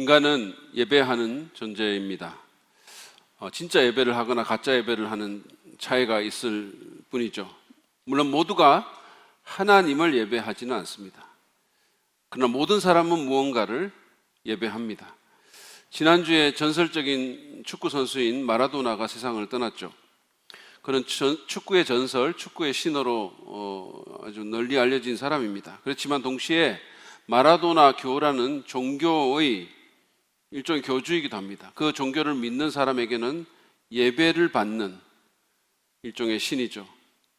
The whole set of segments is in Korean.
인간은 예배하는 존재입니다. 진짜 예배를 하거나 가짜 예배를 하는 차이가 있을 뿐이죠. 물론 모두가 하나님을 예배하지는 않습니다. 그러나 모든 사람은 무언가를 예배합니다. 지난주에 전설적인 축구 선수인 마라도나가 세상을 떠났죠. 그는 축구의 전설, 축구의 신으로 아주 널리 알려진 사람입니다. 그렇지만 동시에 마라도나 교라는 종교의 일종의 교주이기도 합니다. 그 종교를 믿는 사람에게는 예배를 받는 일종의 신이죠.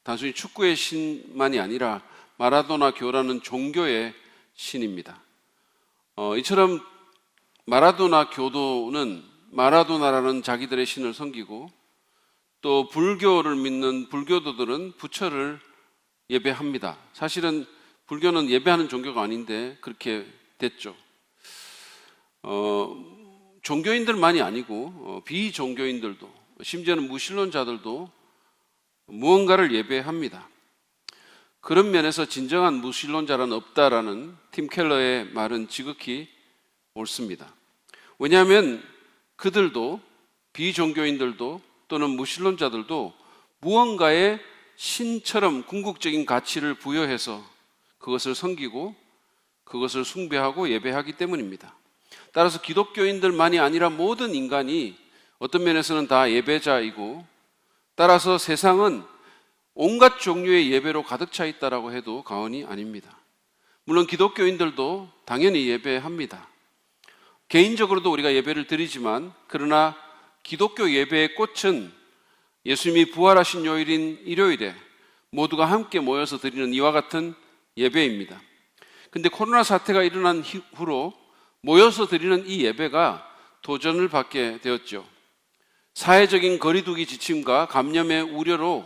단순히 축구의 신만이 아니라 마라도나 교라는 종교의 신입니다. 이처럼 마라도나 교도는 마라도나라는 자기들의 신을 섬기고 또 불교를 믿는 불교도들은 부처를 예배합니다. 사실은 불교는 예배하는 종교가 아닌데 그렇게 됐죠. 종교인들만이 아니고 비종교인들도 심지어는 무신론자들도 무언가를 예배합니다. 그런 면에서 진정한 무신론자는 없다라는 팀 켈러의 말은 지극히 옳습니다. 왜냐하면 그들도 비종교인들도 또는 무신론자들도 무언가의 신처럼 궁극적인 가치를 부여해서 그것을 섬기고 그것을 숭배하고 예배하기 때문입니다. 따라서 기독교인들만이 아니라 모든 인간이 어떤 면에서는 다 예배자이고 따라서 세상은 온갖 종류의 예배로 가득 차 있다라고 해도 과언이 아닙니다. 물론 기독교인들도 당연히 예배합니다. 개인적으로도 우리가 예배를 드리지만 그러나 기독교 예배의 꽃은 예수님이 부활하신 요일인 일요일에 모두가 함께 모여서 드리는 이와 같은 예배입니다. 근데 코로나 사태가 일어난 후로 모여서 드리는 이 예배가 도전을 받게 되었죠. 사회적인 거리두기 지침과 감염의 우려로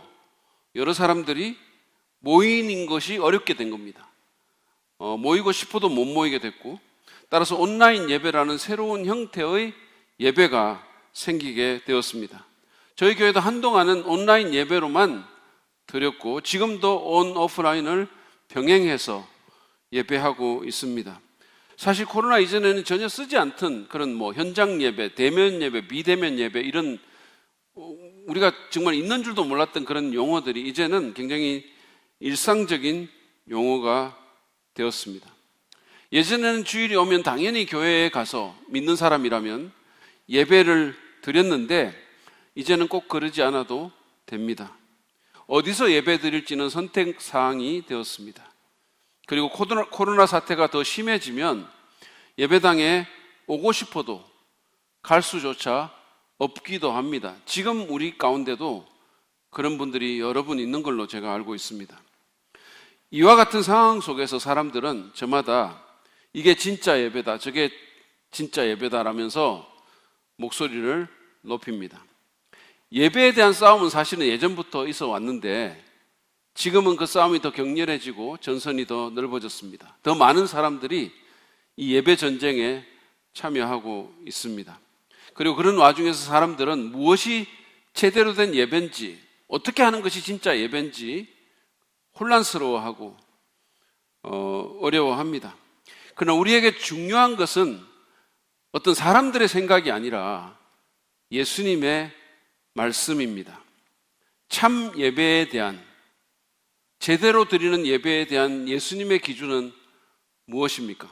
여러 사람들이 모이는 것이 어렵게 된 겁니다. 모이고 싶어도 못 모이게 됐고 따라서 온라인 예배라는 새로운 형태의 예배가 생기게 되었습니다. 저희 교회도 한동안은 온라인 예배로만 드렸고 지금도 온 오프라인을 병행해서 예배하고 있습니다. 사실 코로나 이전에는 전혀 쓰지 않던 그런 현장 예배, 대면 예배, 비대면 예배 이런 우리가 정말 있는 줄도 몰랐던 그런 용어들이 이제는 굉장히 일상적인 용어가 되었습니다. 예전에는 주일이 오면 당연히 교회에 가서 믿는 사람이라면 예배를 드렸는데 이제는 꼭 그러지 않아도 됩니다. 어디서 예배 드릴지는 선택사항이 되었습니다. 그리고 코로나 사태가 더 심해지면 예배당에 오고 싶어도 갈 수조차 없기도 합니다. 지금 우리 가운데도 그런 분들이 여러 분 있는 걸로 제가 알고 있습니다. 이와 같은 상황 속에서 사람들은 저마다 이게 진짜 예배다, 저게 진짜 예배다라면서 목소리를 높입니다. 예배에 대한 싸움은 사실은 예전부터 있어 왔는데 지금은 그 싸움이 더 격렬해지고 전선이 더 넓어졌습니다. 더 많은 사람들이 이 예배 전쟁에 참여하고 있습니다. 그리고 그런 와중에서 사람들은 무엇이 제대로 된 예배인지, 어떻게 하는 것이 진짜 예배인지 혼란스러워하고 어려워합니다. 그러나 우리에게 중요한 것은 어떤 사람들의 생각이 아니라 예수님의 말씀입니다. 참 예배에 대한, 제대로 드리는 예배에 대한 예수님의 기준은 무엇입니까?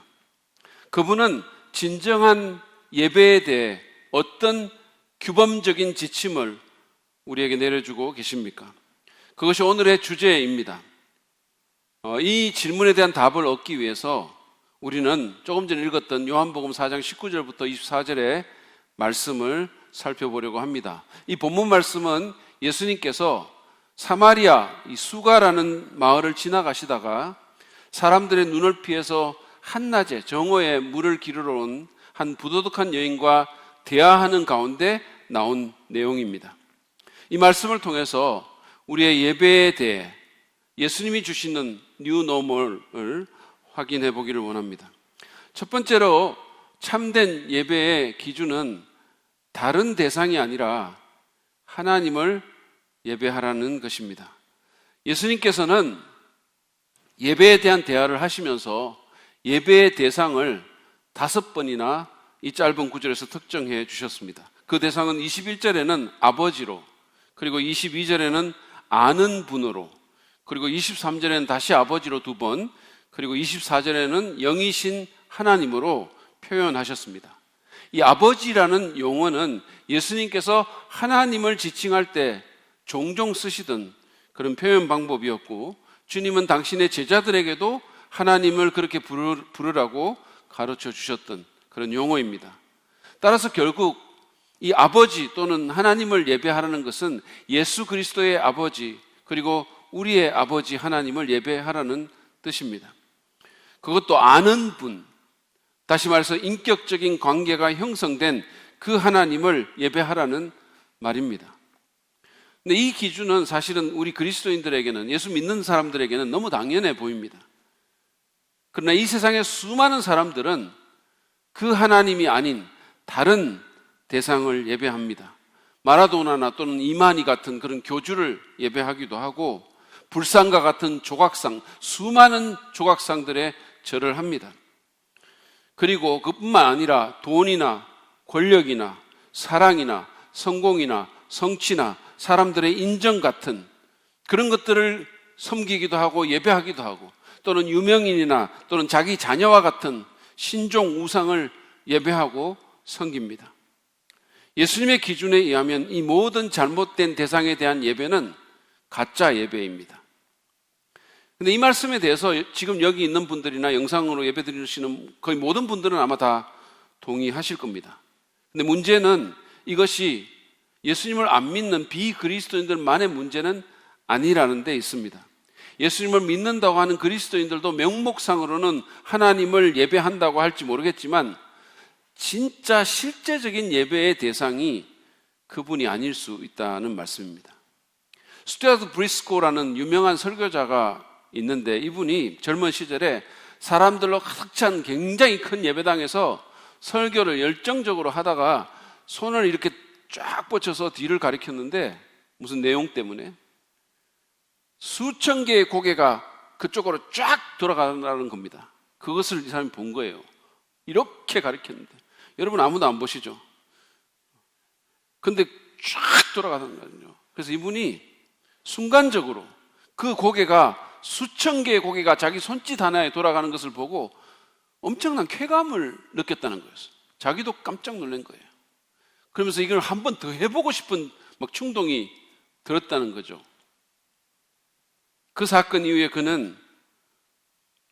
그분은 진정한 예배에 대해 어떤 규범적인 지침을 우리에게 내려주고 계십니까? 그것이 오늘의 주제입니다. 이 질문에 대한 답을 얻기 위해서 우리는 조금 전에 읽었던 요한복음 4장 19절부터 24절의 말씀을 살펴보려고 합니다. 이 본문 말씀은 예수님께서 사마리아 이 수가라는 마을을 지나가시다가 사람들의 눈을 피해서 한낮에 정오에 물을 기르러 온 한 부도덕한 여인과 대화하는 가운데 나온 내용입니다. 이 말씀을 통해서 우리의 예배에 대해 예수님이 주시는 뉴 노멀을 확인해 보기를 원합니다. 첫 번째로 참된 예배의 기준은 다른 대상이 아니라 하나님을 예배하라는 것입니다. 예수님께서는 예배에 대한 대화를 하시면서 예배의 대상을 5번이나 이 짧은 구절에서 특정해 주셨습니다. 그 대상은 21절에는 아버지로, 그리고 22절에는 아는 분으로, 그리고 23절에는 다시 아버지로 두 번, 그리고 24절에는 영이신 하나님으로 표현하셨습니다. 이 아버지라는 용어는 예수님께서 하나님을 지칭할 때 종종 쓰시던 그런 표현 방법이었고, 주님은 당신의 제자들에게도 하나님을 그렇게 부르라고 가르쳐 주셨던 그런 용어입니다. 따라서 결국 이 아버지 또는 하나님을 예배하라는 것은 예수 그리스도의 아버지, 그리고 우리의 아버지 하나님을 예배하라는 뜻입니다. 그것도 아는 분, 다시 말해서 인격적인 관계가 형성된 그 하나님을 예배하라는 말입니다. 근데 이 기준은 사실은 우리 그리스도인들에게는, 예수 믿는 사람들에게는 너무 당연해 보입니다. 그러나 이 세상의 수많은 사람들은 그 하나님이 아닌 다른 대상을 예배합니다. 마라도나나 또는 이만희 같은 그런 교주를 예배하기도 하고, 불상과 같은 조각상, 수많은 조각상들에 절을 합니다. 그리고 그뿐만 아니라 돈이나 권력이나 사랑이나 성공이나 성취나 사람들의 인정 같은 그런 것들을 섬기기도 하고 예배하기도 하고, 또는 유명인이나 또는 자기 자녀와 같은 신종 우상을 예배하고 섬깁니다. 예수님의 기준에 의하면 이 모든 잘못된 대상에 대한 예배는 가짜 예배입니다. 근데 이 말씀에 대해서 지금 여기 있는 분들이나 영상으로 예배 드리시는 거의 모든 분들은 아마 다 동의하실 겁니다. 근데 문제는 이것이 예수님을 안 믿는 비그리스도인들만의 문제는 아니라는 데 있습니다. 예수님을 믿는다고 하는 그리스도인들도 명목상으로는 하나님을 예배한다고 할지 모르겠지만, 진짜 실제적인 예배의 대상이 그분이 아닐 수 있다는 말씀입니다. 스튜어트 브리스코라는 유명한 설교자가 있는데, 이분이 젊은 시절에 사람들로 가득 찬 굉장히 큰 예배당에서 설교를 열정적으로 하다가 손을 이렇게 쫙 뻗쳐서 뒤를 가리켰는데, 무슨 내용 때문에 수천 개의 고개가 그쪽으로 쫙 돌아가는 겁니다. 그것을 이 사람이 본 거예요. 이렇게 가리켰는데, 여러분 아무도 안 보시죠? 근데 쫙 돌아가는 거거든요. 그래서 이분이 순간적으로 그 고개가, 수천 개의 고개가 자기 손짓 하나에 돌아가는 것을 보고 엄청난 쾌감을 느꼈다는 거였어요. 자기도 깜짝 놀란 거예요. 그러면서 이걸 한 번 더 해보고 싶은 막 충동이 들었다는 거죠. 그 사건 이후에 그는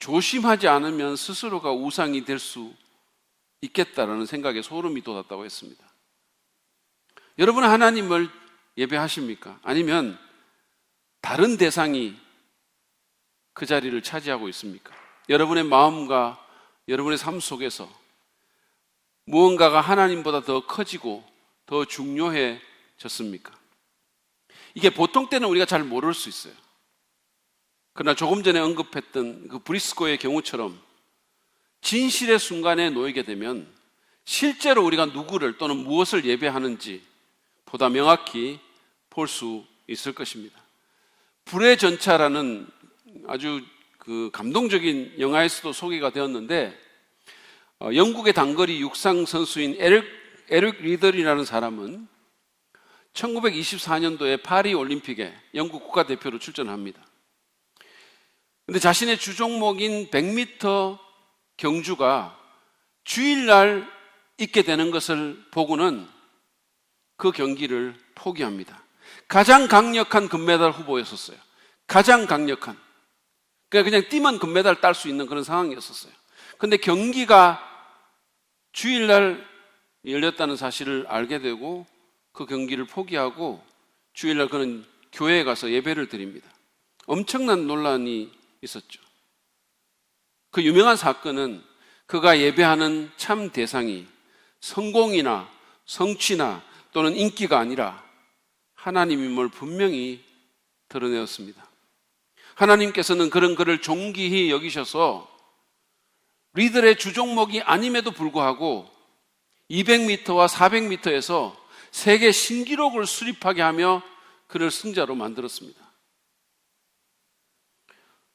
조심하지 않으면 스스로가 우상이 될 수 있겠다라는 생각에 소름이 돋았다고 했습니다. 여러분은 하나님을 예배하십니까? 아니면 다른 대상이 그 자리를 차지하고 있습니까? 여러분의 마음과 여러분의 삶 속에서 무언가가 하나님보다 더 커지고 더 중요해졌습니까? 이게 보통 때는 우리가 잘 모를 수 있어요. 그러나 조금 전에 언급했던 그 브리스코의 경우처럼 진실의 순간에 놓이게 되면 실제로 우리가 누구를 또는 무엇을 예배하는지 보다 명확히 볼 수 있을 것입니다. 불의 전차라는 아주 그 감동적인 영화에서도 소개가 되었는데, 영국의 단거리 육상 선수인 에릭 리들이라는 사람은 1924년도에 파리 올림픽에 영국 국가대표로 출전합니다. 근데 자신의 주종목인 100m 경주가 주일날 있게 되는 것을 보고는 그 경기를 포기합니다. 가장 강력한 금메달 후보였었어요. 가장 강력한. 그냥 뛰면 금메달 딸 수 있는 그런 상황이었었어요. 근데 경기가 주일날 열렸다는 사실을 알게 되고 그 경기를 포기하고 주일날 그는 교회에 가서 예배를 드립니다. 엄청난 논란이 있었죠. 그 유명한 사건은 그가 예배하는 참 대상이 성공이나 성취나 또는 인기가 아니라 하나님임을 분명히 드러내었습니다. 하나님께서는 그런 그를 존귀히 여기셔서 리들의 주종목이 아님에도 불구하고 200m와 400m에서 세계 신기록을 수립하게 하며 그를 승자로 만들었습니다.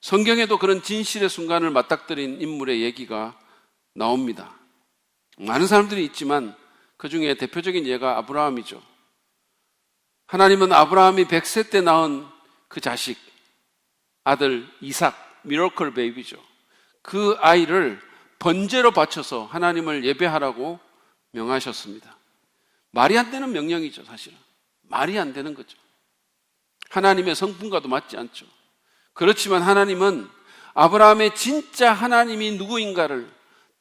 성경에도 그런 진실의 순간을 맞닥뜨린 인물의 얘기가 나옵니다. 많은 사람들이 있지만 그 중에 대표적인 예가 아브라함이죠. 하나님은 아브라함이 100세 때 낳은 그 자식, 아들 이삭, 미러클 베이비죠. 그 아이를 번제로 바쳐서 하나님을 예배하라고 명하셨습니다. 말이 안 되는 명령이죠, 사실은. 말이 안 되는 거죠. 하나님의 성품과도 맞지 않죠. 그렇지만 하나님은 아브라함의 진짜 하나님이 누구인가를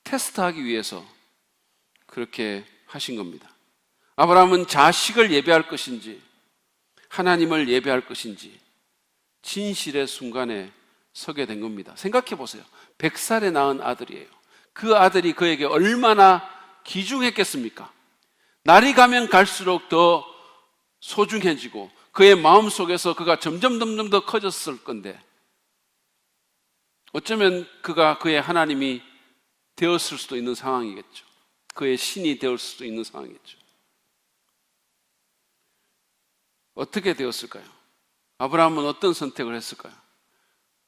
테스트하기 위해서 그렇게 하신 겁니다. 아브라함은 자식을 예배할 것인지 하나님을 예배할 것인지 진실의 순간에 서게 된 겁니다. 생각해 보세요. 100살에 낳은 아들이에요. 그 아들이 그에게 얼마나 귀중했겠습니까? 날이 가면 갈수록 더 소중해지고 그의 마음속에서 그가 점점 더 커졌을 건데 어쩌면 그가 그의 하나님이 되었을 수도 있는 상황이겠죠. 그의 신이 되었을 수도 있는 상황이겠죠. 어떻게 되었을까요? 아브라함은 어떤 선택을 했을까요?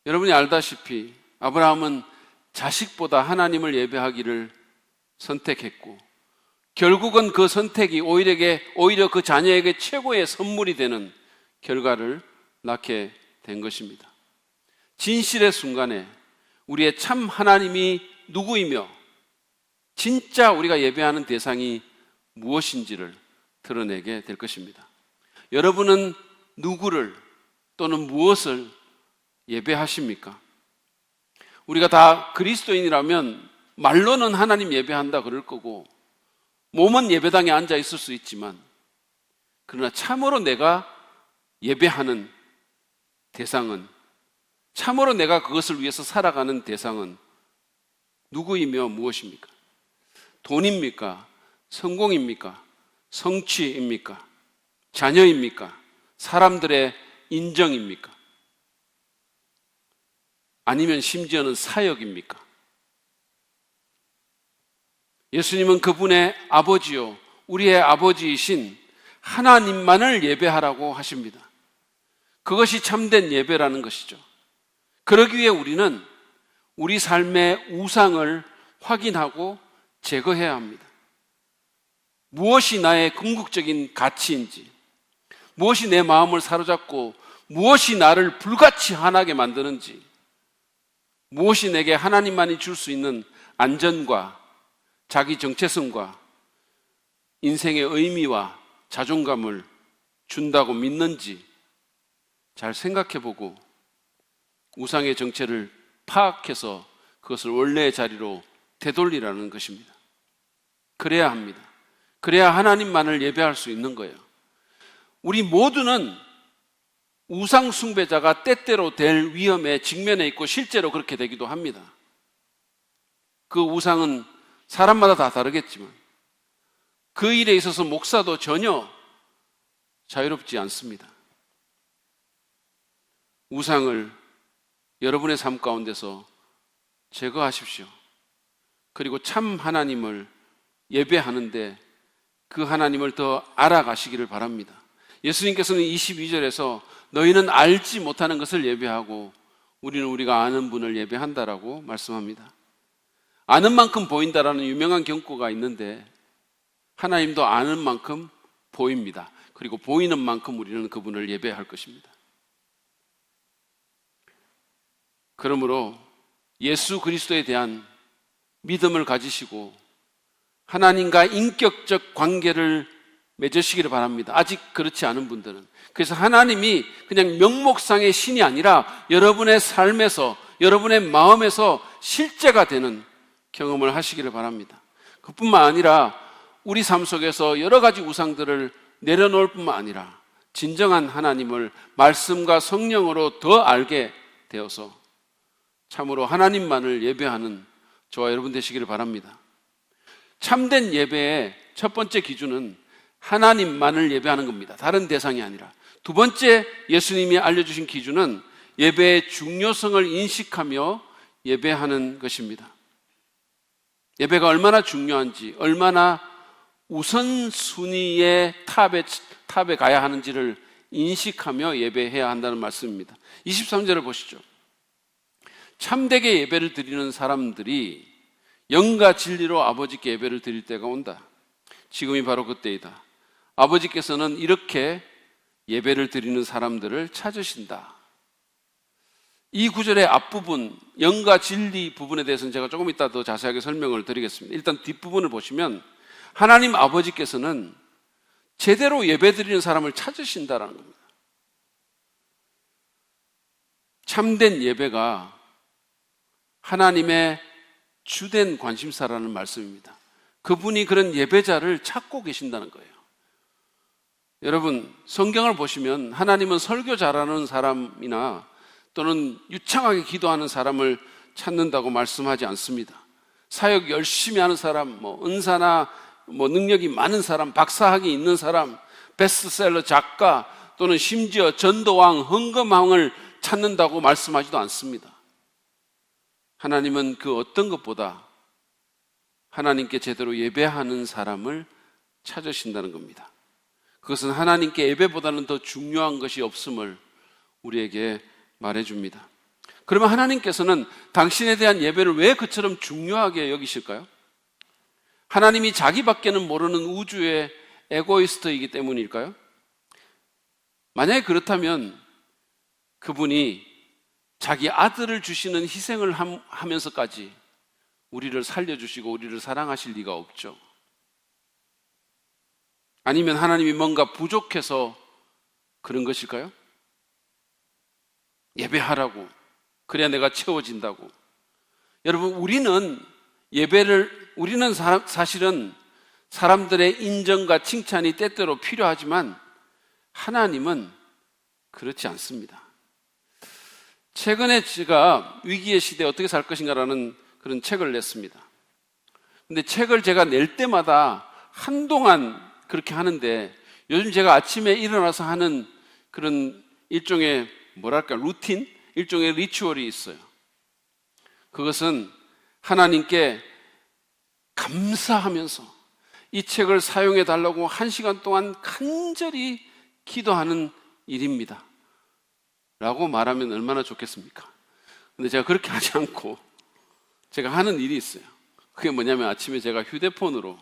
여러분이 알다시피 아브라함은 자식보다 하나님을 예배하기를 선택했고 결국은 그 선택이 오히려 그 자녀에게 최고의 선물이 되는 결과를 낳게 된 것입니다. 진실의 순간에 우리의 참 하나님이 누구이며 진짜 우리가 예배하는 대상이 무엇인지를 드러내게 될 것입니다. 여러분은 누구를 또는 무엇을 예배하십니까? 우리가 다 그리스도인이라면 말로는 하나님 예배한다 그럴 거고 몸은 예배당에 앉아 있을 수 있지만 그러나 참으로 내가 예배하는 대상은 참으로 내가 그것을 위해서 살아가는 대상은 누구이며 무엇입니까? 돈입니까? 성공입니까? 성취입니까? 자녀입니까? 사람들의 인정입니까? 아니면 심지어는 사역입니까? 예수님은 그분의 아버지요, 우리의 아버지이신 하나님만을 예배하라고 하십니다. 그것이 참된 예배라는 것이죠. 그러기 위해 우리는 우리 삶의 우상을 확인하고 제거해야 합니다. 무엇이 나의 궁극적인 가치인지, 무엇이 내 마음을 사로잡고 무엇이 나를 불같이 화나게 만드는지, 무엇이 내게 하나님만이 줄 수 있는 안전과 자기 정체성과 인생의 의미와 자존감을 준다고 믿는지 잘 생각해보고 우상의 정체를 파악해서 그것을 원래의 자리로 되돌리라는 것입니다. 그래야 합니다. 그래야 하나님만을 예배할 수 있는 거예요. 우리 모두는 우상 숭배자가 때때로 될 위험에 직면해 있고 실제로 그렇게 되기도 합니다. 그 우상은 사람마다 다 다르겠지만 그 일에 있어서 목사도 전혀 자유롭지 않습니다. 우상을 여러분의 삶 가운데서 제거하십시오. 그리고 참 하나님을 예배하는데 그 하나님을 더 알아가시기를 바랍니다. 예수님께서는 22절에서 너희는 알지 못하는 것을 예배하고 우리는 우리가 아는 분을 예배한다라고 말씀합니다. 아는 만큼 보인다라는 유명한 경고가 있는데 하나님도 아는 만큼 보입니다. 그리고 보이는 만큼 우리는 그분을 예배할 것입니다. 그러므로 예수 그리스도에 대한 믿음을 가지시고 하나님과 인격적 관계를 맺으시기를 바랍니다. 아직 그렇지 않은 분들은. 그래서 하나님이 그냥 명목상의 신이 아니라 여러분의 삶에서, 여러분의 마음에서 실제가 되는 경험을 하시기를 바랍니다. 그뿐만 아니라 우리 삶 속에서 여러 가지 우상들을 내려놓을 뿐만 아니라 진정한 하나님을 말씀과 성령으로 더 알게 되어서 참으로 하나님만을 예배하는 저와 여러분 되시기를 바랍니다. 참된 예배의 첫 번째 기준은 하나님만을 예배하는 겁니다. 다른 대상이 아니라. 두 번째 예수님이 알려주신 기준은 예배의 중요성을 인식하며 예배하는 것입니다. 예배가 얼마나 중요한지, 얼마나 우선순위의 탑에 가야 하는지를 인식하며 예배해야 한다는 말씀입니다. 23절을 보시죠. 참되게 예배를 드리는 사람들이 영과 진리로 아버지께 예배를 드릴 때가 온다. 지금이 바로 그때이다. 아버지께서는 이렇게 예배를 드리는 사람들을 찾으신다. 이 구절의 앞부분, 영과 진리 부분에 대해서는 제가 조금 이따 더 자세하게 설명을 드리겠습니다. 일단 뒷부분을 보시면 하나님 아버지께서는 제대로 예배드리는 사람을 찾으신다라는 겁니다. 참된 예배가 하나님의 주된 관심사라는 말씀입니다. 그분이 그런 예배자를 찾고 계신다는 거예요. 여러분, 성경을 보시면 하나님은 설교 잘하는 사람이나 또는 유창하게 기도하는 사람을 찾는다고 말씀하지 않습니다. 사역 열심히 하는 사람, 은사나 능력이 많은 사람, 박사학위 있는 사람, 베스트셀러 작가 또는 심지어 전도왕, 헌금왕을 찾는다고 말씀하지도 않습니다. 하나님은 그 어떤 것보다 하나님께 제대로 예배하는 사람을 찾으신다는 겁니다. 그것은 하나님께 예배보다는 더 중요한 것이 없음을 우리에게 말해줍니다. 그러면 하나님께서는 당신에 대한 예배를 왜 그처럼 중요하게 여기실까요? 하나님이 자기밖에는 모르는 우주의 에고이스트이기 때문일까요? 만약에 그렇다면 그분이 자기 아들을 주시는 희생을 하면서까지 우리를 살려주시고 우리를 사랑하실 리가 없죠. 아니면 하나님이 뭔가 부족해서 그런 것일까요? 예배하라고, 그래야 내가 채워진다고. 여러분, 우리는 사실은 사람들의 인정과 칭찬이 때때로 필요하지만 하나님은 그렇지 않습니다. 최근에 제가 위기의 시대에 어떻게 살 것인가라는 그런 책을 냈습니다. 근데 책을 제가 낼 때마다 한동안 그렇게 하는데 요즘 제가 아침에 일어나서 하는 그런 일종의 루틴? 일종의 리추얼이 있어요. 그것은 하나님께 감사하면서 이 책을 사용해 달라고 1시간 동안 간절히 기도하는 일입니다. 라고 말하면 얼마나 좋겠습니까? 근데 제가 그렇게 하지 않고 제가 하는 일이 있어요. 그게 뭐냐면 아침에 제가 휴대폰으로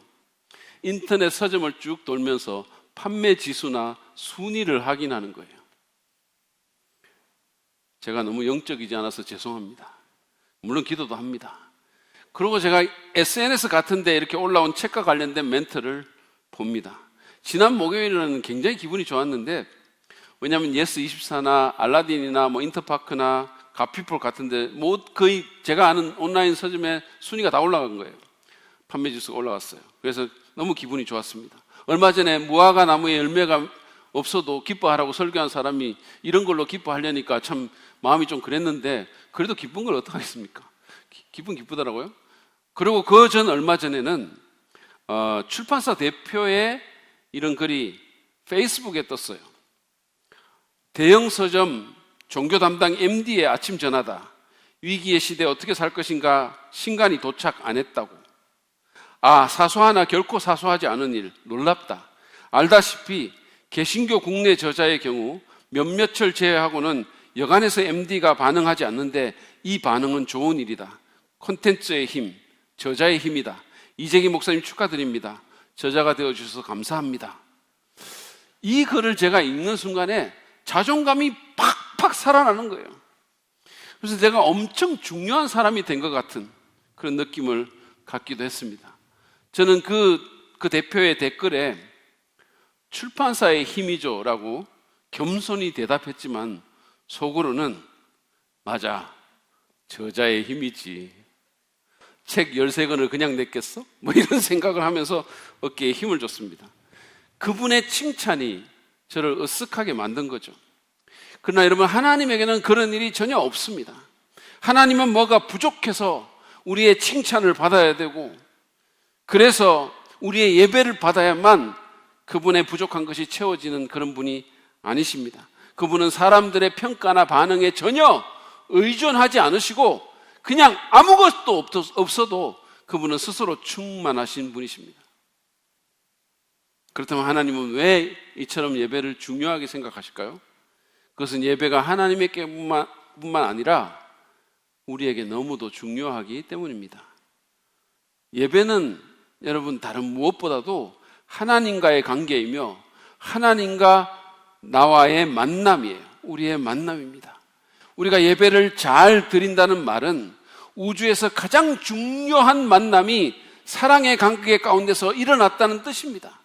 인터넷 서점을 쭉 돌면서 판매 지수나 순위를 확인하는 거예요. 제가 너무 영적이지 않아서 죄송합니다. 물론 기도도 합니다. 그리고 제가 SNS 같은 데 이렇게 올라온 책과 관련된 멘트를 봅니다. 지난 목요일에는 굉장히 기분이 좋았는데, 왜냐하면 예스24나 알라딘이나 인터파크나 가피폴 같은 데 거의 제가 아는 온라인 서점의 순위가 다 올라간 거예요. 판매 지수가 올라갔어요. 그래서 너무 기분이 좋았습니다. 얼마 전에 무화과 나무에 열매가 없어도 기뻐하라고 설교한 사람이 이런 걸로 기뻐하려니까 참 마음이 좀 그랬는데, 그래도 기쁜 걸 어떡하겠습니까? 기쁘더라고요. 그리고 그 전 얼마 전에는 출판사 대표의 이런 글이 페이스북에 떴어요. 대형 서점 종교 담당 MD의 아침 전화다. 위기의 시대에 어떻게 살 것인가 신간이 도착 안 했다고. 사소하나 결코 사소하지 않은 일, 놀랍다. 알다시피 개신교 국내 저자의 경우 몇몇을 제외하고는 여간에서 MD가 반응하지 않는데 이 반응은 좋은 일이다. 콘텐츠의 힘, 저자의 힘이다. 이재기 목사님 축하드립니다. 저자가 되어주셔서 감사합니다. 이 글을 제가 읽는 순간에 자존감이 팍팍 살아나는 거예요. 그래서 제가 엄청 중요한 사람이 된 것 같은 그런 느낌을 갖기도 했습니다. 저는 그 대표의 댓글에 출판사의 힘이죠 라고 겸손히 대답했지만 속으로는 맞아, 저자의 힘이지. 책 13권을 그냥 냈겠어? 이런 생각을 하면서 어깨에 힘을 줬습니다. 그분의 칭찬이 저를 으쓱하게 만든 거죠. 그러나 여러분, 하나님에게는 그런 일이 전혀 없습니다. 하나님은 뭐가 부족해서 우리의 칭찬을 받아야 되고, 그래서 우리의 예배를 받아야만 그분의 부족한 것이 채워지는 그런 분이 아니십니다. 그분은 사람들의 평가나 반응에 전혀 의존하지 않으시고 그냥 아무것도 없어도 그분은 스스로 충만하신 분이십니다. 그렇다면 하나님은 왜 이처럼 예배를 중요하게 생각하실까요? 그것은 예배가 하나님에게뿐만 아니라 우리에게 너무도 중요하기 때문입니다. 예배는 여러분 다른 무엇보다도 하나님과의 관계이며 하나님과 나와의 만남이에요. 우리의 만남입니다. 우리가 예배를 잘 드린다는 말은 우주에서 가장 중요한 만남이 사랑의 관계 가운데서 일어났다는 뜻입니다.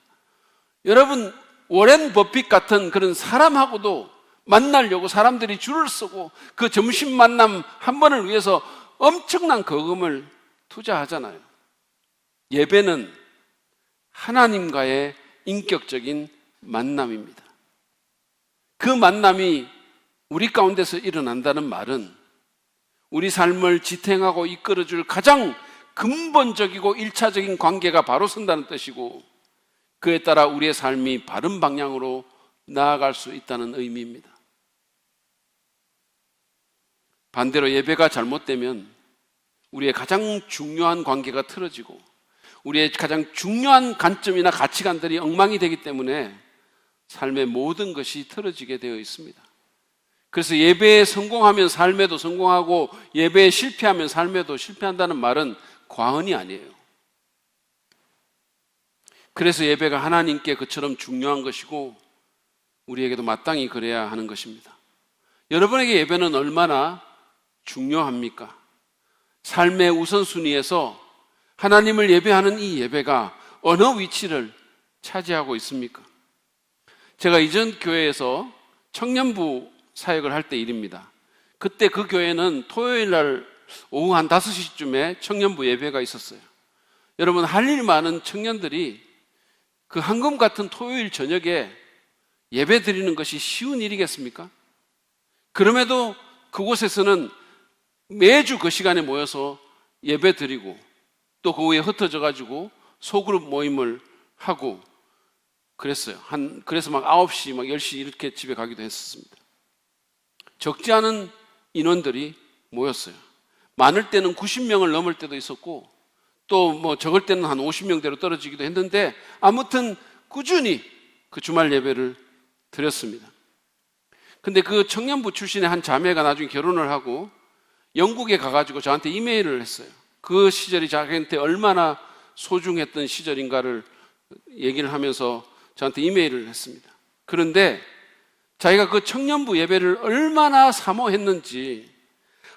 여러분, 워렌 버핏 같은 그런 사람하고도 만나려고 사람들이 줄을 서고 그 점심 만남 한 번을 위해서 엄청난 거금을 투자하잖아요. 예배는 하나님과의 인격적인 만남입니다. 그 만남이 우리 가운데서 일어난다는 말은 우리 삶을 지탱하고 이끌어줄 가장 근본적이고 일차적인 관계가 바로 선다는 뜻이고, 그에 따라 우리의 삶이 바른 방향으로 나아갈 수 있다는 의미입니다. 반대로 예배가 잘못되면 우리의 가장 중요한 관계가 틀어지고 우리의 가장 중요한 관점이나 가치관들이 엉망이 되기 때문에 삶의 모든 것이 틀어지게 되어 있습니다. 그래서 예배에 성공하면 삶에도 성공하고 예배에 실패하면 삶에도 실패한다는 말은 과언이 아니에요. 그래서 예배가 하나님께 그처럼 중요한 것이고 우리에게도 마땅히 그래야 하는 것입니다. 여러분에게 예배는 얼마나 중요합니까? 삶의 우선순위에서 하나님을 예배하는 이 예배가 어느 위치를 차지하고 있습니까? 제가 이전 교회에서 청년부 사역을 할 때 일입니다. 그때 그 교회는 토요일 날 오후 한 5시쯤에 청년부 예배가 있었어요. 여러분, 할 일 많은 청년들이 그 황금 같은 토요일 저녁에 예배 드리는 것이 쉬운 일이겠습니까? 그럼에도 그곳에서는 매주 그 시간에 모여서 예배 드리고 또 그 후에 흩어져 가지고 소그룹 모임을 하고 그랬어요. 그래서 막 9시, 막 10시 이렇게 집에 가기도 했었습니다. 적지 않은 인원들이 모였어요. 많을 때는 90명을 넘을 때도 있었고 또 뭐 적을 때는 한 50명대로 떨어지기도 했는데 아무튼 꾸준히 그 주말 예배를 드렸습니다. 근데 그 청년부 출신의 한 자매가 나중에 결혼을 하고 영국에 가가지고 저한테 이메일을 했어요. 그 시절이 자기한테 얼마나 소중했던 시절인가를 얘기를 하면서 저한테 이메일을 했습니다. 그런데 자기가 그 청년부 예배를 얼마나 사모했는지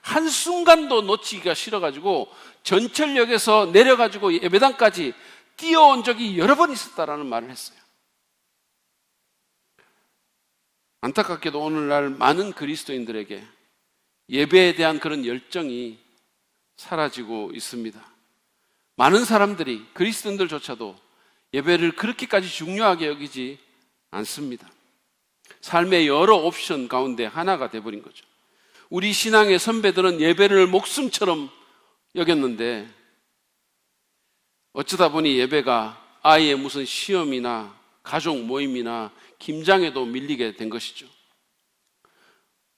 한순간도 놓치기가 싫어가지고 전철역에서 내려가지고 예배당까지 뛰어온 적이 여러 번 있었다라는 말을 했어요. 안타깝게도 오늘날 많은 그리스도인들에게 예배에 대한 그런 열정이 사라지고 있습니다. 많은 사람들이, 그리스도인들조차도 예배를 그렇게까지 중요하게 여기지 않습니다. 삶의 여러 옵션 가운데 하나가 돼버린 거죠. 우리 신앙의 선배들은 예배를 목숨처럼 여겼는데 어쩌다 보니 예배가 아이의 무슨 시험이나 가족 모임이나 김장에도 밀리게 된 것이죠.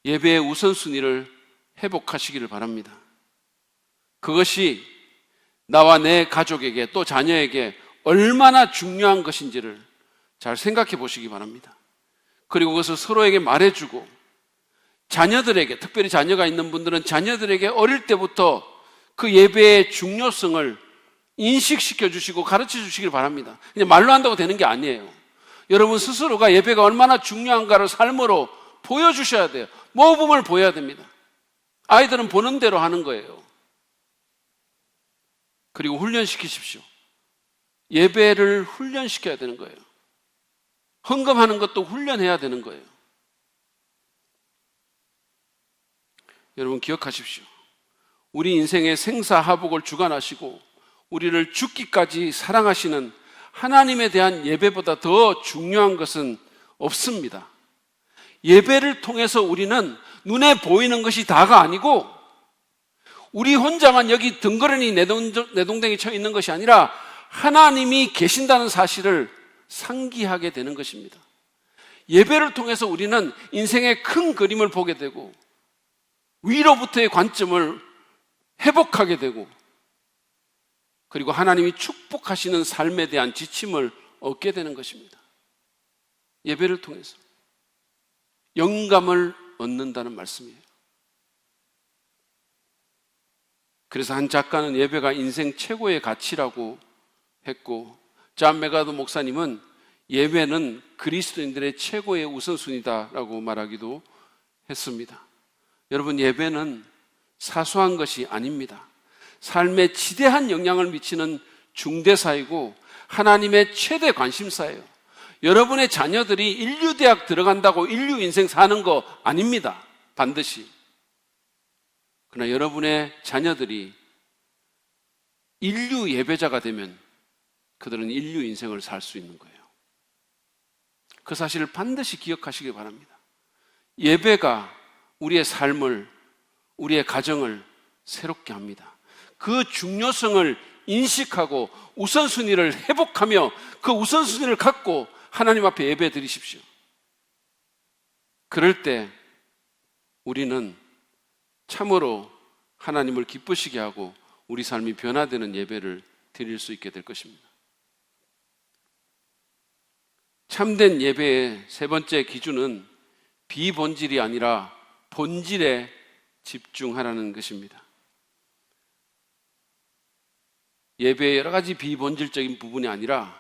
예배의 우선순위를 회복하시기를 바랍니다. 그것이 나와 내 가족에게 또 자녀에게 얼마나 중요한 것인지를 잘 생각해 보시기 바랍니다. 그리고 그것을 서로에게 말해주고 자녀들에게, 특별히 자녀가 있는 분들은 자녀들에게 어릴 때부터 그 예배의 중요성을 인식시켜 주시고 가르쳐 주시길 바랍니다. 그냥 말로 한다고 되는 게 아니에요. 여러분 스스로가 예배가 얼마나 중요한가를 삶으로 보여주셔야 돼요. 모범을 보여야 됩니다. 아이들은 보는 대로 하는 거예요. 그리고 훈련시키십시오. 예배를 훈련시켜야 되는 거예요. 헌금하는 것도 훈련해야 되는 거예요. 여러분 기억하십시오. 우리 인생의 생사하복을 주관하시고 우리를 죽기까지 사랑하시는 하나님에 대한 예배보다 더 중요한 것은 없습니다. 예배를 통해서 우리는 눈에 보이는 것이 다가 아니고 우리 혼자만 여기 덩그러니 내동댕이 쳐 있는 것이 아니라 하나님이 계신다는 사실을 상기하게 되는 것입니다. 예배를 통해서 우리는 인생의 큰 그림을 보게 되고 위로부터의 관점을 회복하게 되고 그리고 하나님이 축복하시는 삶에 대한 지침을 얻게 되는 것입니다. 예배를 통해서 영감을 얻는다는 말씀이에요. 그래서 한 작가는 예배가 인생 최고의 가치라고 했고, 존 맥아더 목사님은 예배는 그리스도인들의 최고의 우선순위다라고 말하기도 했습니다. 여러분, 예배는 사소한 것이 아닙니다. 삶에 지대한 영향을 미치는 중대사이고 하나님의 최대 관심사예요. 여러분의 자녀들이 인류대학 들어간다고 인류 인생 사는 거 아닙니다. 반드시. 그러나 여러분의 자녀들이 인류 예배자가 되면 그들은 인류 인생을 살 수 있는 거예요. 그 사실을 반드시 기억하시기 바랍니다. 예배가 우리의 삶을, 우리의 가정을 새롭게 합니다. 그 중요성을 인식하고 우선순위를 회복하며 그 우선순위를 갖고 하나님 앞에 예배 드리십시오. 그럴 때 우리는 참으로 하나님을 기쁘시게 하고 우리 삶이 변화되는 예배를 드릴 수 있게 될 것입니다. 참된 예배의 세 번째 기준은 비본질이 아니라 본질에 집중하라는 것입니다. 예배의 여러 가지 비본질적인 부분이 아니라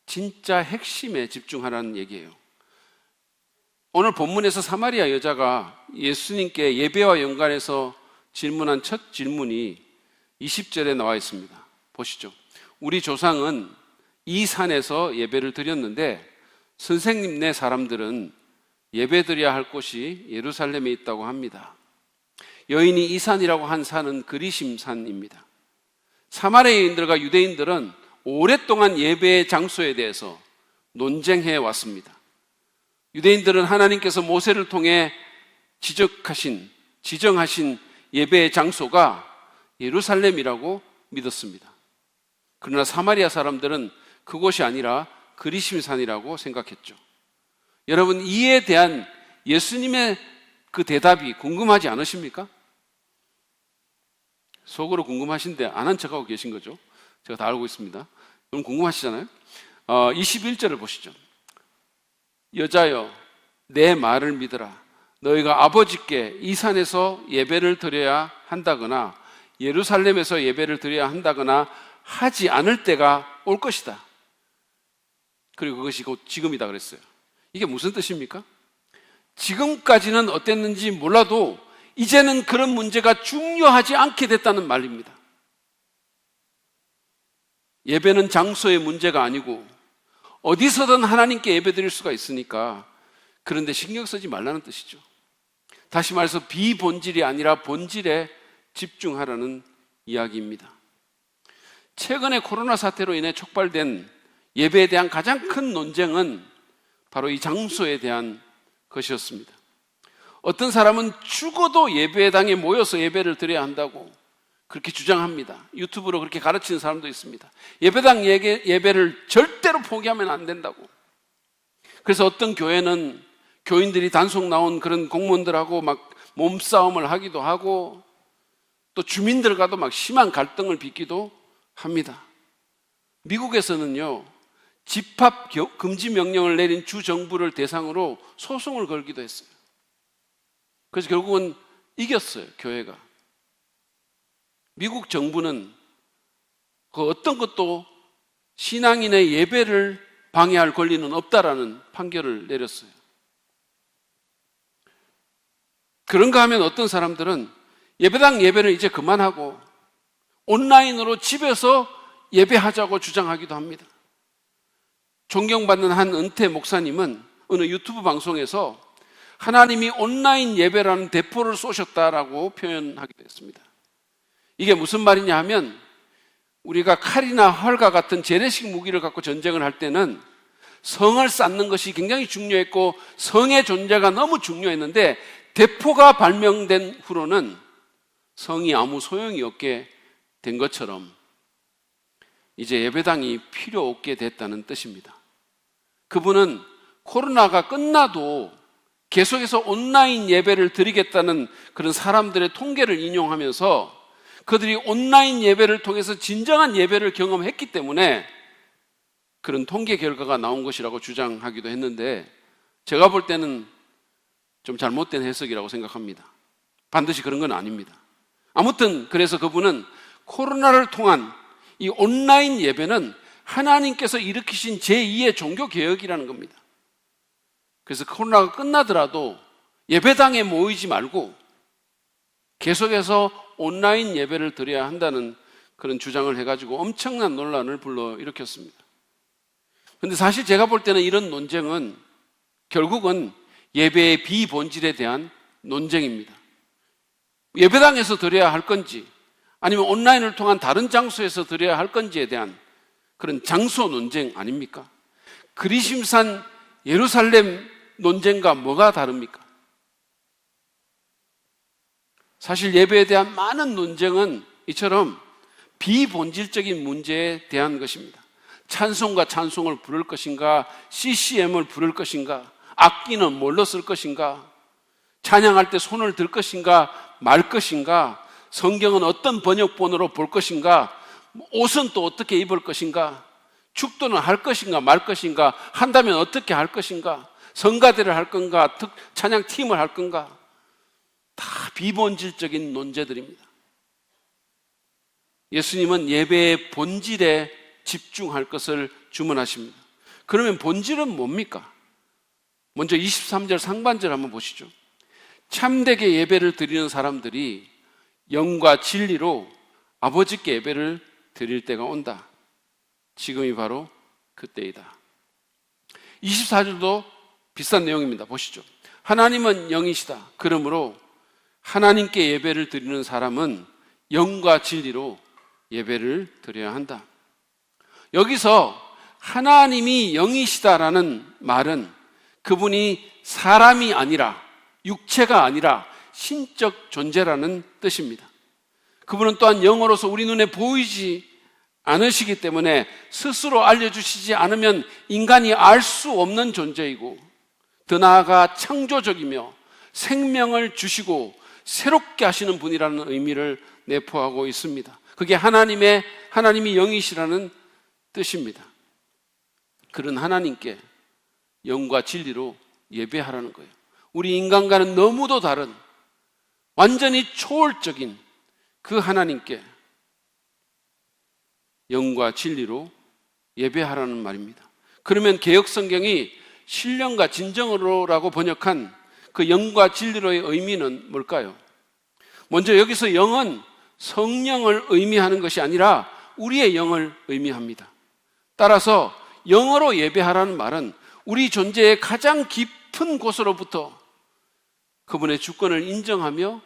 진짜 핵심에 집중하라는 얘기예요. 오늘 본문에서 사마리아 여자가 예수님께 예배와 연관해서 질문한 첫 질문이 20절에 나와 있습니다. 보시죠. 우리 조상은 이 산에서 예배를 드렸는데 선생님네 사람들은 예배드려야 할 곳이 예루살렘에 있다고 합니다. 여인이 이 산이라고 한 산은 그리심산입니다. 사마리아인들과 유대인들은 오랫동안 예배의 장소에 대해서 논쟁해 왔습니다. 유대인들은 하나님께서 모세를 통해 지정하신 예배의 장소가 예루살렘이라고 믿었습니다. 그러나 사마리아 사람들은 그곳이 아니라 그리심산이라고 생각했죠. 여러분, 이에 대한 예수님의 그 대답이 궁금하지 않으십니까? 속으로 궁금하신데 안 한 척하고 계신 거죠. 제가 다 알고 있습니다. 그럼 궁금하시잖아요. 21절을 보시죠. 여자여, 내 말을 믿으라. 너희가 아버지께 이 산에서 예배를 드려야 한다거나 예루살렘에서 예배를 드려야 한다거나 하지 않을 때가 올 것이다. 그리고 그것이 곧 지금이다 그랬어요. 이게 무슨 뜻입니까? 지금까지는 어땠는지 몰라도 이제는 그런 문제가 중요하지 않게 됐다는 말입니다. 예배는 장소의 문제가 아니고 어디서든 하나님께 예배 드릴 수가 있으니까 그런데 신경 쓰지 말라는 뜻이죠. 다시 말해서 비본질이 아니라 본질에 집중하라는 이야기입니다. 최근에 코로나 사태로 인해 촉발된 예배에 대한 가장 큰 논쟁은 바로 이 장소에 대한 것이었습니다. 어떤 사람은 죽어도 예배당에 모여서 예배를 드려야 한다고 그렇게 주장합니다. 유튜브로 그렇게 가르치는 사람도 있습니다. 예배당 예배를 절대로 포기하면 안 된다고. 그래서 어떤 교회는 교인들이 단속 나온 그런 공무원들하고 막 몸싸움을 하기도 하고 또 주민들과도 막 심한 갈등을 빚기도 합니다. 미국에서는요, 집합 금지 명령을 내린 주 정부를 대상으로 소송을 걸기도 했어요. 그래서 결국은 이겼어요, 교회가. 미국 정부는 그 어떤 것도 신앙인의 예배를 방해할 권리는 없다라는 판결을 내렸어요. 그런가 하면 어떤 사람들은 예배당 예배를 이제 그만하고 온라인으로 집에서 예배하자고 주장하기도 합니다. 존경받는 한 은퇴 목사님은 어느 유튜브 방송에서 하나님이 온라인 예배라는 대포를 쏘셨다라고 표현하기도 했습니다. 이게 무슨 말이냐 하면 우리가 칼이나 활과 같은 재래식 무기를 갖고 전쟁을 할 때는 성을 쌓는 것이 굉장히 중요했고 성의 존재가 너무 중요했는데 대포가 발명된 후로는 성이 아무 소용이 없게 된 것처럼 이제 예배당이 필요 없게 됐다는 뜻입니다. 그분은 코로나가 끝나도 계속해서 온라인 예배를 드리겠다는 그런 사람들의 통계를 인용하면서 그들이 온라인 예배를 통해서 진정한 예배를 경험했기 때문에 그런 통계 결과가 나온 것이라고 주장하기도 했는데 제가 볼 때는 좀 잘못된 해석이라고 생각합니다. 반드시 그런 건 아닙니다. 아무튼 그래서 그분은 코로나를 통한 이 온라인 예배는 하나님께서 일으키신 제2의 종교 개혁이라는 겁니다. 그래서 코로나가 끝나더라도 예배당에 모이지 말고 계속해서 온라인 예배를 드려야 한다는 그런 주장을 해가지고 엄청난 논란을 불러일으켰습니다. 그런데 사실 제가 볼 때는 이런 논쟁은 결국은 예배의 비본질에 대한 논쟁입니다. 예배당에서 드려야 할 건지 아니면 온라인을 통한 다른 장소에서 드려야 할 건지에 대한 그런 장소 논쟁 아닙니까? 그리심산 예루살렘 논쟁과 뭐가 다릅니까? 사실 예배에 대한 많은 논쟁은 이처럼 비본질적인 문제에 대한 것입니다. 찬송과 찬송을 부를 것인가, CCM을 부를 것인가, 악기는 뭘로 쓸 것인가, 찬양할 때 손을 들 것인가 말 것인가, 성경은 어떤 번역본으로 볼 것인가, 옷은 또 어떻게 입을 것인가, 축도는 할 것인가 말 것인가, 한다면 어떻게 할 것인가, 성가대를 할 건가, 찬양팀을 할 건가, 다 비본질적인 논제들입니다. 예수님은 예배의 본질에 집중할 것을 주문하십니다. 그러면 본질은 뭡니까? 먼저 23절 상반절 한번 보시죠. 참되게 예배를 드리는 사람들이 영과 진리로 아버지께 예배를 드릴 때가 온다. 지금이 바로 그때이다. 24절도 비슷한 내용입니다. 보시죠. 하나님은 영이시다. 그러므로 하나님께 예배를 드리는 사람은 영과 진리로 예배를 드려야 한다. 여기서 하나님이 영이시다라는 말은 그분이 사람이 아니라, 육체가 아니라 신적 존재라는 뜻입니다. 그분은 또한 영으로서 우리 눈에 보이지 않으시기 때문에 스스로 알려주시지 않으면 인간이 알 수 없는 존재이고, 더 나아가 창조적이며 생명을 주시고 새롭게 하시는 분이라는 의미를 내포하고 있습니다. 그게 하나님이 영이시라는 뜻입니다. 그런 하나님께 영과 진리로 예배하라는 거예요. 우리 인간과는 너무도 다른 완전히 초월적인 그 하나님께 영과 진리로 예배하라는 말입니다. 그러면 개역성경이 신령과 진정으로라고 번역한 그 영과 진리로의 의미는 뭘까요? 먼저 여기서 영은 성령을 의미하는 것이 아니라 우리의 영을 의미합니다. 따라서 영으로 예배하라는 말은 우리 존재의 가장 깊은 곳으로부터 그분의 주권을 인정하며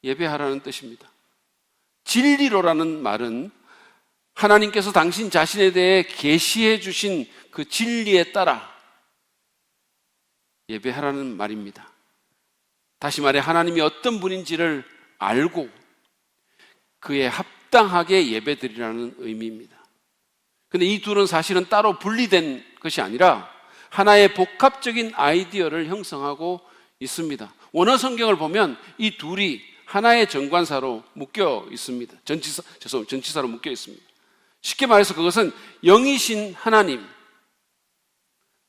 예배하라는 뜻입니다. 진리로라는 말은 하나님께서 당신 자신에 대해 계시해 주신 그 진리에 따라 예배하라는 말입니다. 다시 말해 하나님이 어떤 분인지를 알고 그에 합당하게 예배드리라는 의미입니다. 그런데 이 둘은 사실은 따로 분리된 것이 아니라 하나의 복합적인 아이디어를 형성하고 있습니다. 원어 성경을 보면 이 둘이 하나의 정관사로 묶여 있습니다. 전치사로 묶여 있습니다. 쉽게 말해서 그것은 영이신 하나님,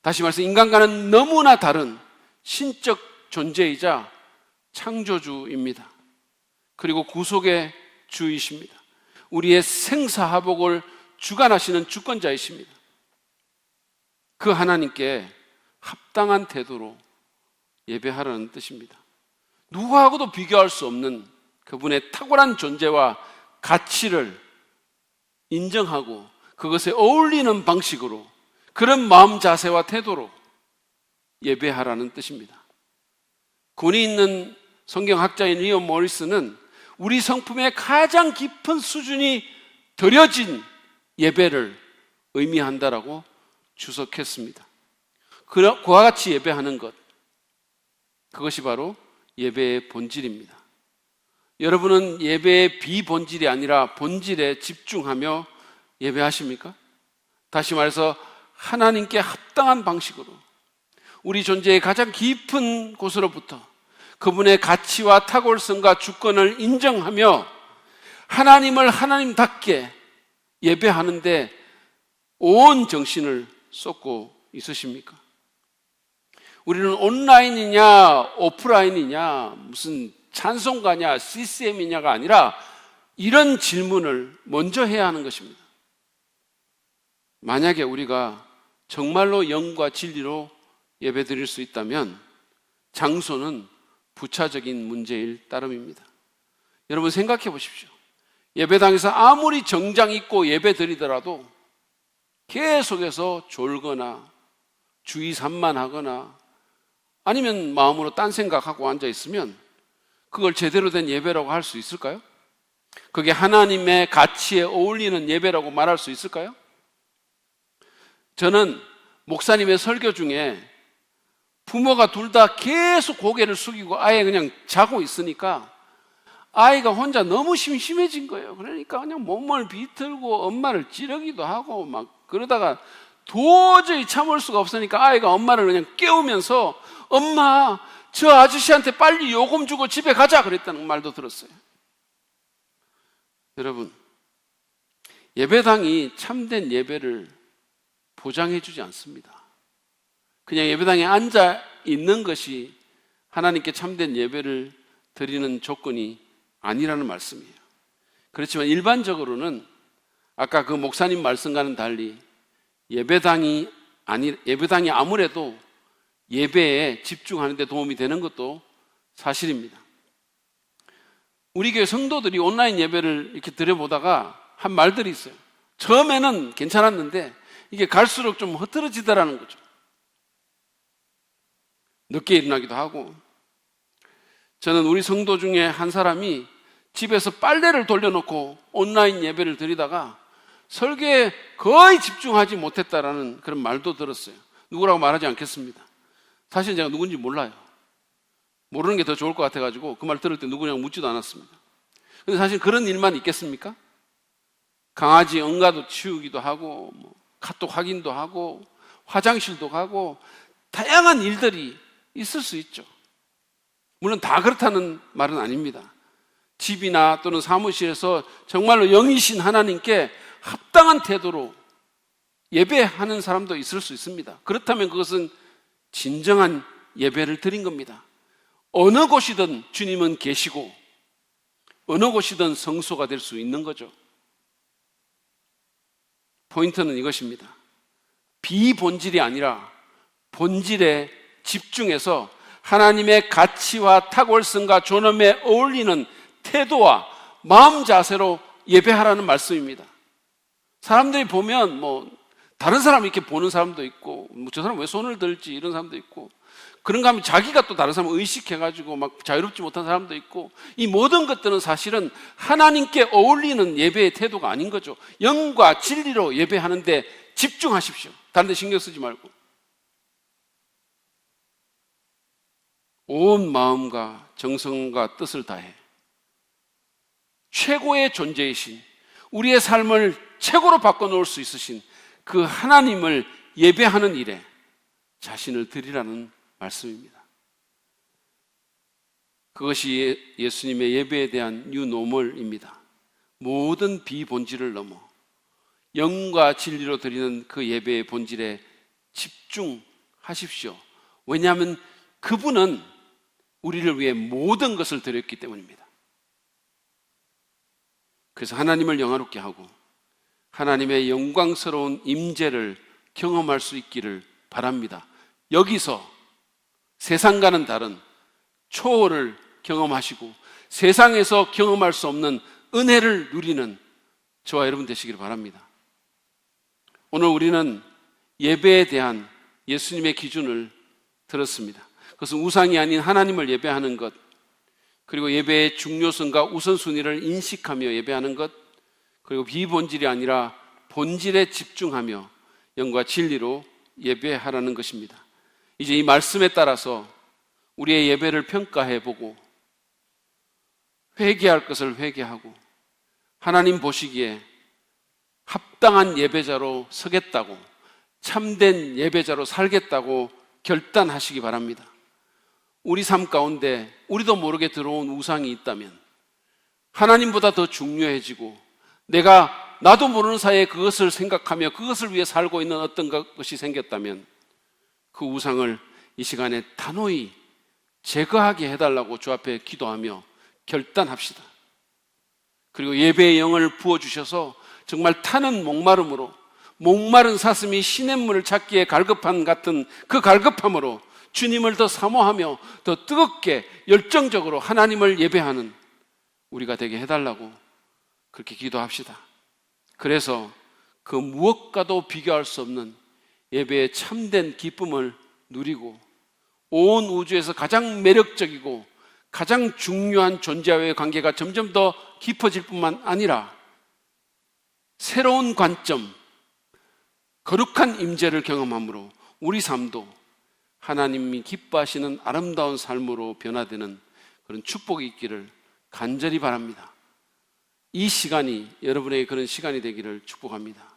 다시 말해서 인간과는 너무나 다른 신적 존재이자 창조주입니다. 그리고 구속의 주이십니다. 우리의 생사화복을 주관하시는 주권자이십니다. 그 하나님께 합당한 태도로 예배하라는 뜻입니다. 누구하고도 비교할 수 없는 그분의 탁월한 존재와 가치를 인정하고 그것에 어울리는 방식으로, 그런 마음 자세와 태도로 예배하라는 뜻입니다. 권위 있는 성경학자인 리온 모리스는 우리 성품의 가장 깊은 수준이 드려진 예배를 의미한다라고 주석했습니다. 그와 같이 예배하는 것, 그것이 바로 예배의 본질입니다. 여러분은 예배의 비본질이 아니라 본질에 집중하며 예배하십니까? 다시 말해서 하나님께 합당한 방식으로 우리 존재의 가장 깊은 곳으로부터 그분의 가치와 탁월성과 주권을 인정하며 하나님을 하나님답게 예배하는데 온 정신을 쏟고 있으십니까? 우리는 온라인이냐 오프라인이냐 무슨 찬송가냐 CCM이냐가 아니라 이런 질문을 먼저 해야 하는 것입니다. 만약에 우리가 정말로 영과 진리로 예배드릴 수 있다면 장소는 부차적인 문제일 따름입니다. 여러분 생각해 보십시오. 예배당에서 아무리 정장 입고 예배 드리더라도 계속해서 졸거나 주의 산만하거나 아니면 마음으로 딴 생각하고 앉아 있으면 그걸 제대로 된 예배라고 할 수 있을까요? 그게 하나님의 가치에 어울리는 예배라고 말할 수 있을까요? 저는 목사님의 설교 중에 부모가 둘 다 계속 고개를 숙이고 아예 그냥 자고 있으니까 아이가 혼자 너무 심심해진 거예요. 그러니까 그냥 몸을 비틀고 엄마를 찌르기도 하고 막 그러다가 도저히 참을 수가 없으니까 아이가 엄마를 그냥 깨우면서 엄마, 저 아저씨한테 빨리 요금 주고 집에 가자 그랬다는 말도 들었어요. 여러분, 예배당이 참된 예배를 보장해 주지 않습니다. 그냥 예배당에 앉아 있는 것이 하나님께 참된 예배를 드리는 조건이 아니라는 말씀이에요. 그렇지만 일반적으로는 아까 그 목사님 말씀과는 달리 예배당이 아무래도 예배에 집중하는 데 도움이 되는 것도 사실입니다. 우리 교회 성도들이 온라인 예배를 이렇게 드려보다가 한 말들이 있어요. 처음에는 괜찮았는데 이게 갈수록 좀 흐트러지더라는 거죠. 늦게 일어나기도 하고. 저는 우리 성도 중에 한 사람이 집에서 빨래를 돌려놓고 온라인 예배를 드리다가 설교에 거의 집중하지 못했다라는 그런 말도 들었어요. 누구라고 말하지 않겠습니다. 사실 제가 누군지 몰라요. 모르는 게 더 좋을 것 같아가지고 그 말 들을 때 누구냐고 묻지도 않았습니다. 근데 사실 그런 일만 있겠습니까? 강아지 응가도 치우기도 하고 카톡 확인도 하고 화장실도 가고 다양한 일들이 있을 수 있죠. 물론 다 그렇다는 말은 아닙니다. 집이나 또는 사무실에서 정말로 영이신 하나님께 합당한 태도로 예배하는 사람도 있을 수 있습니다. 그렇다면 그것은 진정한 예배를 드린 겁니다. 어느 곳이든 주님은 계시고 어느 곳이든 성소가 될 수 있는 거죠. 포인트는 이것입니다. 비본질이 아니라 본질에 집중해서 하나님의 가치와 탁월성과 존엄에 어울리는 태도와 마음 자세로 예배하라는 말씀입니다. 사람들이 보면 다른 사람 이렇게 보는 사람도 있고 저 사람 왜 손을 들지 이런 사람도 있고 그런가 하면 자기가 또 다른 사람을 의식해가지고 막 자유롭지 못한 사람도 있고 이 모든 것들은 사실은 하나님께 어울리는 예배의 태도가 아닌 거죠. 영과 진리로 예배하는데 집중하십시오. 다른 데 신경 쓰지 말고 온 마음과 정성과 뜻을 다해 최고의 존재이신 우리의 삶을 최고로 바꿔놓을 수 있으신 그 하나님을 예배하는 일에 자신을 드리라는 말씀입니다. 그것이 예수님의 예배에 대한 뉴노멀입니다. 모든 비본질을 넘어 영과 진리로 드리는 그 예배의 본질에 집중하십시오. 왜냐하면 그분은 우리를 위해 모든 것을 드렸기 때문입니다. 그래서 하나님을 영화롭게 하고 하나님의 영광스러운 임재를 경험할 수 있기를 바랍니다. 여기서 세상과는 다른 초월을 경험하시고 세상에서 경험할 수 없는 은혜를 누리는 저와 여러분 되시기를 바랍니다. 오늘 우리는 예배에 대한 예수님의 기준을 들었습니다. 그것은 우상이 아닌 하나님을 예배하는 것, 그리고 예배의 중요성과 우선순위를 인식하며 예배하는 것, 그리고 비본질이 아니라 본질에 집중하며 영과 진리로 예배하라는 것입니다. 이제 이 말씀에 따라서 우리의 예배를 평가해보고 회개할 것을 회개하고 하나님 보시기에 합당한 예배자로 서겠다고 참된 예배자로 살겠다고 결단하시기 바랍니다. 우리 삶 가운데 우리도 모르게 들어온 우상이 있다면 하나님보다 더 중요해지고 나도 모르는 사이에 그것을 생각하며 그것을 위해 살고 있는 어떤 것이 생겼다면 그 우상을 이 시간에 단호히 제거하게 해달라고 주 앞에 기도하며 결단합시다. 그리고 예배의 영을 부어주셔서 정말 타는 목마름으로, 목마른 사슴이 시냇물을 찾기에 갈급한 같은 그 갈급함으로 주님을 더 사모하며 더 뜨겁게 열정적으로 하나님을 예배하는 우리가 되게 해달라고 그렇게 기도합시다. 그래서 그 무엇과도 비교할 수 없는 예배의 참된 기쁨을 누리고 온 우주에서 가장 매력적이고 가장 중요한 존재와의 관계가 점점 더 깊어질 뿐만 아니라 새로운 관점, 거룩한 임재를 경험함으로 우리 삶도 하나님이 기뻐하시는 아름다운 삶으로 변화되는 그런 축복이 있기를 간절히 바랍니다. 이 시간이 여러분에게 그런 시간이 되기를 축복합니다.